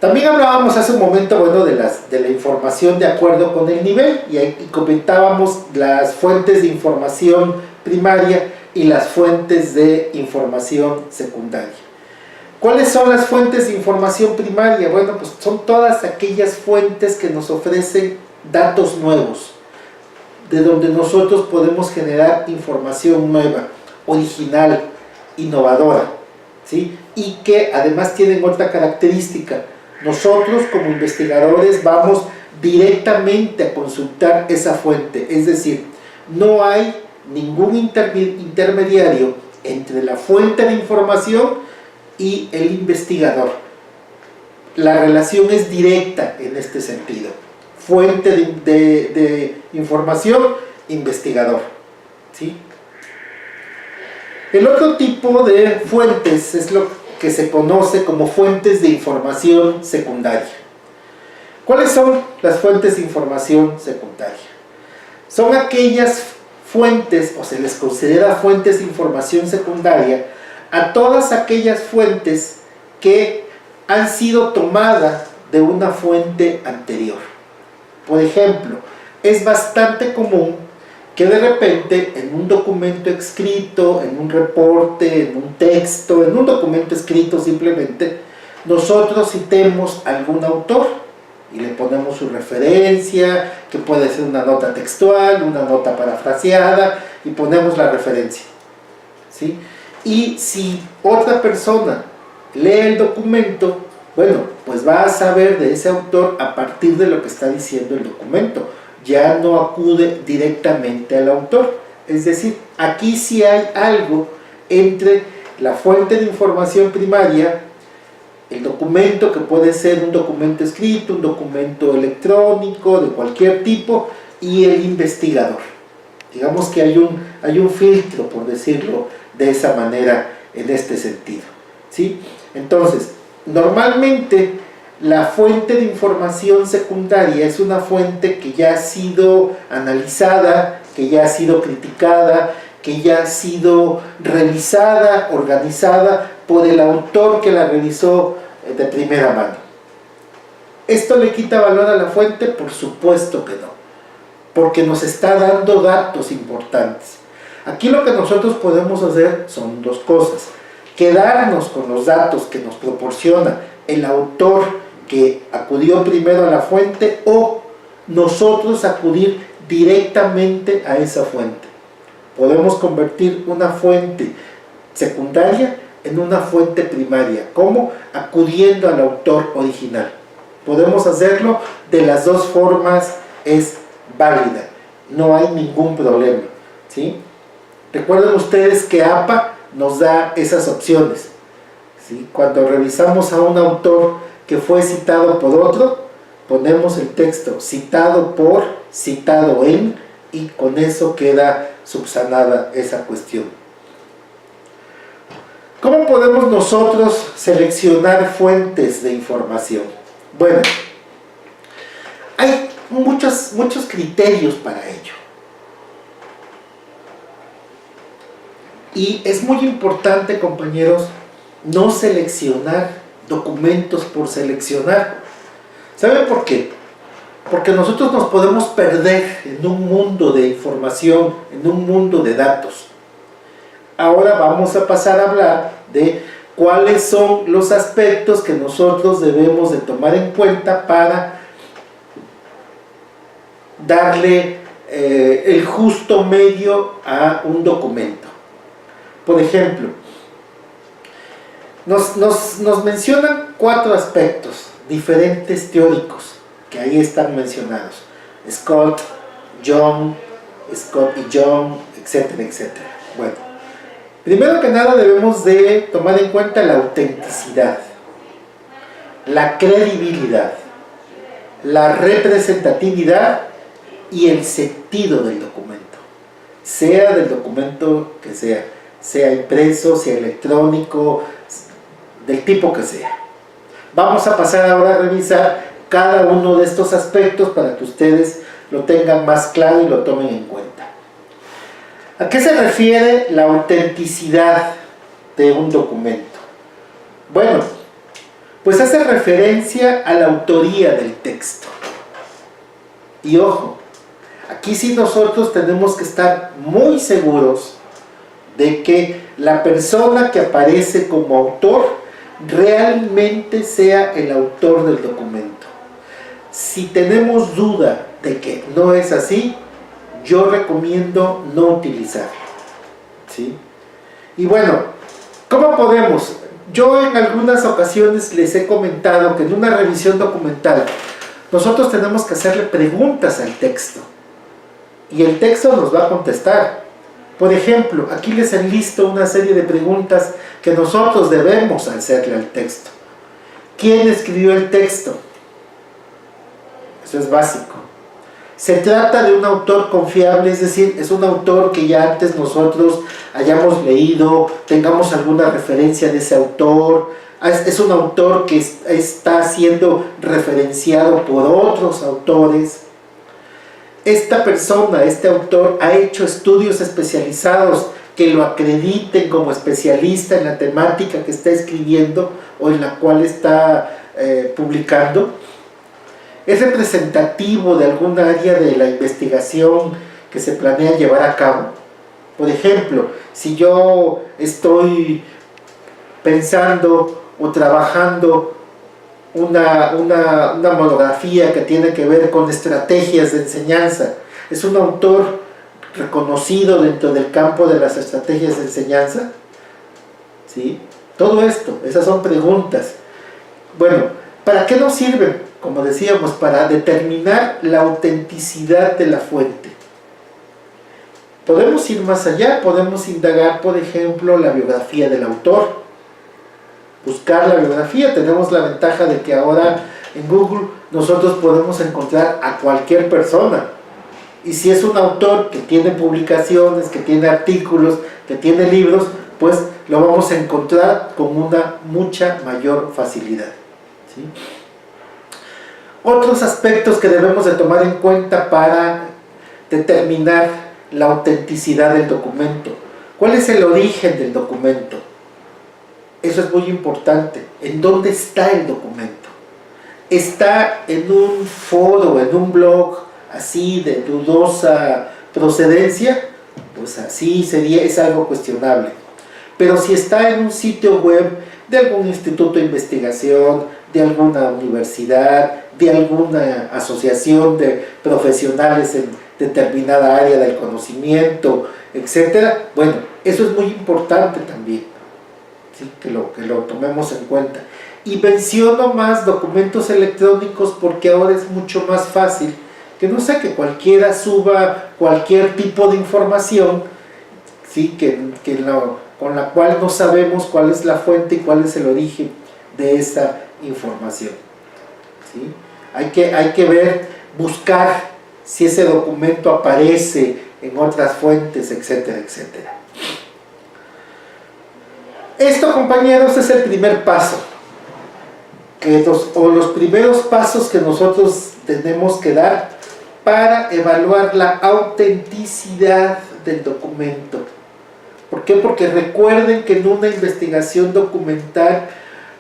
También hablábamos hace un momento, bueno, de la información de acuerdo con el nivel y comentábamos las fuentes de información primaria y las fuentes de información secundaria. ¿Cuáles son las fuentes de información primaria? Bueno, pues son todas aquellas fuentes que nos ofrecen datos nuevos, de donde nosotros podemos generar información nueva, original, innovadora, ¿sí? Y que además tienen otra característica. Nosotros como investigadores vamos directamente a consultar esa fuente, es decir, no hay ningún intermediario entre la fuente de información y el investigador. La relación es directa en este sentido. Fuente de información, investigador, ¿sí? El otro tipo de fuentes es lo que se conoce como fuentes de información secundaria. ¿Cuáles son las fuentes de información secundaria? Son aquellas fuentes, o se les considera fuentes de información secundaria, a todas aquellas fuentes que han sido tomadas de una fuente anterior. Por ejemplo, es bastante común que de repente en un documento escrito, en un reporte, en un texto, en un documento escrito simplemente, nosotros citemos a algún autor y le ponemos su referencia, que puede ser una nota textual, una nota parafraseada, y ponemos la referencia, ¿sí? Y si otra persona lee el documento, bueno, pues va a saber de ese autor a partir de lo que está diciendo el documento. Ya no acude directamente al autor. Es decir, aquí sí hay algo entre la fuente de información primaria, el documento, que puede ser un documento escrito, un documento electrónico, de cualquier tipo, y el investigador. Digamos que hay un filtro, por decirlo de esa manera, en este sentido, ¿sí? Entonces, normalmente la fuente de información secundaria es una fuente que ya ha sido analizada, que ya ha sido criticada, que ya ha sido revisada, organizada por el autor que la revisó de primera mano. ¿Esto le quita valor a la fuente? Por supuesto que no, porque nos está dando datos importantes. Aquí lo que nosotros podemos hacer son dos cosas: quedarnos con los datos que nos proporciona el autor que acudió primero a la fuente, o nosotros acudir directamente a esa fuente. Podemos convertir una fuente secundaria en una fuente primaria. ¿Cómo? Acudiendo al autor original. Podemos hacerlo de las dos formas, es válida, no hay ningún problema, ¿sí? Recuerden ustedes que APA nos da esas opciones, ¿sí? Cuando revisamos a un autor que fue citado por otro, ponemos el texto citado por, citado en, y con eso queda subsanada esa cuestión. ¿Cómo podemos nosotros seleccionar fuentes de información? Bueno, hay muchos criterios para ello. Y es muy importante, compañeros, no seleccionar documentos por seleccionar. ¿Saben por qué? Porque nosotros nos podemos perder en un mundo de información, en un mundo de datos. Ahora vamos a pasar a hablar de cuáles son los aspectos que nosotros debemos de tomar en cuenta para darle el justo medio a un documento. Por ejemplo, nos mencionan 4 aspectos diferentes teóricos que ahí están mencionados: Scott y John, etcétera, etcétera. Bueno, primero que nada debemos de tomar en cuenta la autenticidad, la credibilidad, la representatividad y el sentido del documento, sea del documento que sea impreso, sea electrónico, del tipo que sea. Vamos a pasar ahora a revisar cada uno de estos aspectos para que ustedes lo tengan más claro y lo tomen en cuenta. ¿A qué se refiere la autenticidad de un documento? Bueno, Pues hace referencia a la autoría del texto. Y ojo, aquí sí nosotros tenemos que estar muy seguros de que la persona que aparece como autor realmente sea el autor del documento. Si tenemos duda de que no es así, yo recomiendo no utilizarlo, ¿sí? Y bueno, ¿cómo podemos? Yo en algunas ocasiones les he comentado que en una revisión documental nosotros tenemos que hacerle preguntas al texto y el texto nos va a contestar. Por ejemplo, aquí les enlisto una serie de preguntas que nosotros debemos hacerle al texto. ¿Quién escribió el texto? Eso es básico. Se trata de un autor confiable, es decir, es un autor que ya antes nosotros hayamos leído, tengamos alguna referencia de ese autor, es un autor que está siendo referenciado por otros autores. Esta persona, este autor, ha hecho estudios especializados que lo acrediten como especialista en la temática que está escribiendo o en la cual está publicando. Es representativo de alguna área de la investigación que se planea llevar a cabo. Por ejemplo, si yo estoy pensando o trabajando una monografía que tiene que ver con estrategias de enseñanza, ¿es un autor reconocido dentro del campo de las estrategias de enseñanza? ¿Sí? Todo esto, esas son preguntas. Bueno, ¿para qué nos sirven? Como decíamos, para determinar la autenticidad de la fuente. Podemos ir más allá, podemos indagar, por ejemplo, la biografía del autor. Buscar la biografía, tenemos la ventaja de que ahora en Google nosotros podemos encontrar a cualquier persona. Y si es un autor que tiene publicaciones, que tiene artículos, que tiene libros, pues lo vamos a encontrar con una mucha mayor facilidad, ¿sí? Otros aspectos que debemos de tomar en cuenta para determinar la autenticidad del documento. ¿Cuál es el origen del documento? Eso es muy importante. ¿En dónde está el documento? ¿Está en un foro, en un blog así de dudosa procedencia? Pues así es algo cuestionable. Pero si está en un sitio web de algún instituto de investigación, de alguna universidad, de alguna asociación de profesionales en determinada área del conocimiento, etc., bueno, eso es muy importante también, ¿sí? que lo tomemos en cuenta. Y menciono más documentos electrónicos porque ahora es mucho más fácil que no sé, que cualquiera suba cualquier tipo de información, ¿sí? Con la cual no sabemos cuál es la fuente y cuál es el origen de esa información, ¿sí? Hay que ver, buscar si ese documento aparece en otras fuentes, etcétera, etcétera. Esto, compañeros, es el primer paso, los primeros pasos que nosotros tenemos que dar para evaluar la autenticidad del documento. ¿Por qué? Porque recuerden que en una investigación documental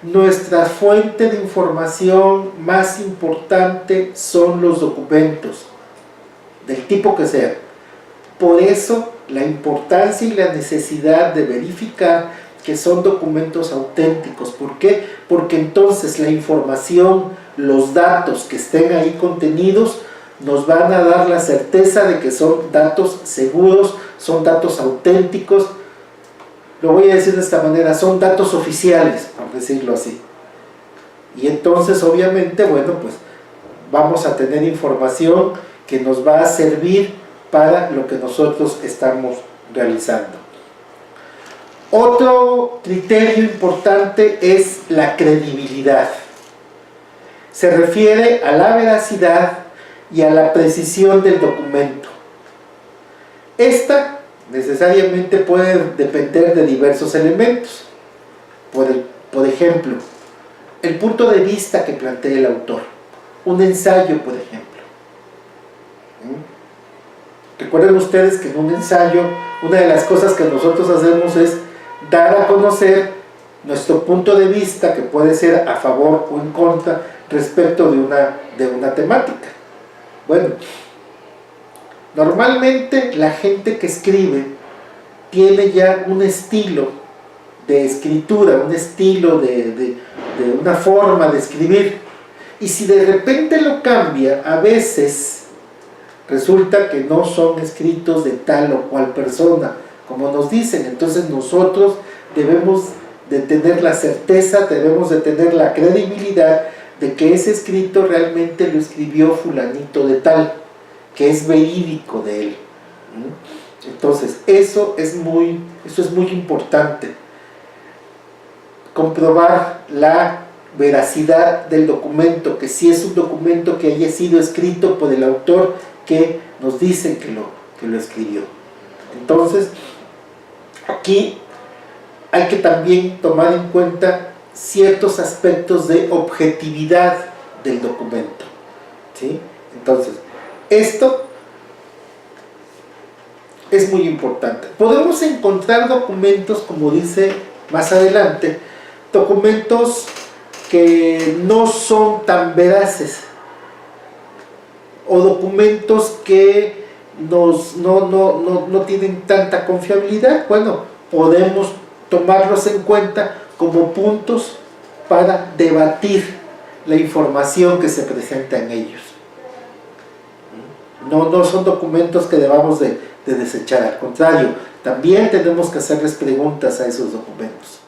nuestra fuente de información más importante son los documentos, del tipo que sea. Por eso la importancia y la necesidad de verificar que son documentos auténticos. ¿Por qué? Porque entonces la información, los datos que estén ahí contenidos, nos van a dar la certeza de que son datos seguros, son datos auténticos. Lo voy a decir de esta manera, son datos oficiales, por decirlo así. Y entonces, obviamente, bueno, pues vamos a tener información que nos va a servir para lo que nosotros estamos realizando. Otro criterio importante es la credibilidad. Se refiere a la veracidad y a la precisión del documento. Esta necesariamente puede depender de diversos elementos. Por ejemplo, el punto de vista que plantea el autor. Un ensayo, por ejemplo. Recuerden ustedes que en un ensayo, una de las cosas que nosotros hacemos es dar a conocer nuestro punto de vista, que puede ser a favor o en contra respecto de una temática. Bueno, normalmente la gente que escribe tiene ya un estilo de escritura, un estilo de una forma de escribir, y si de repente lo cambia, a veces resulta que no son escritos de tal o cual persona, como nos dicen. Entonces nosotros debemos de tener la certeza, debemos de tener la credibilidad de que ese escrito realmente lo escribió fulanito de tal, que es verídico de él. Entonces eso es muy importante, comprobar la veracidad del documento, que si es un documento que haya sido escrito por el autor que nos dicen que lo escribió. Entonces aquí hay que también tomar en cuenta ciertos aspectos de objetividad del documento, ¿sí? Entonces, esto es muy importante. Podemos encontrar documentos, como dice más adelante, documentos que no son tan veraces, o documentos que no tienen tanta confiabilidad. Bueno, podemos tomarlos en cuenta como puntos para debatir la información que se presenta en ellos. No son documentos que debamos de desechar, al contrario, también tenemos que hacerles preguntas a esos documentos.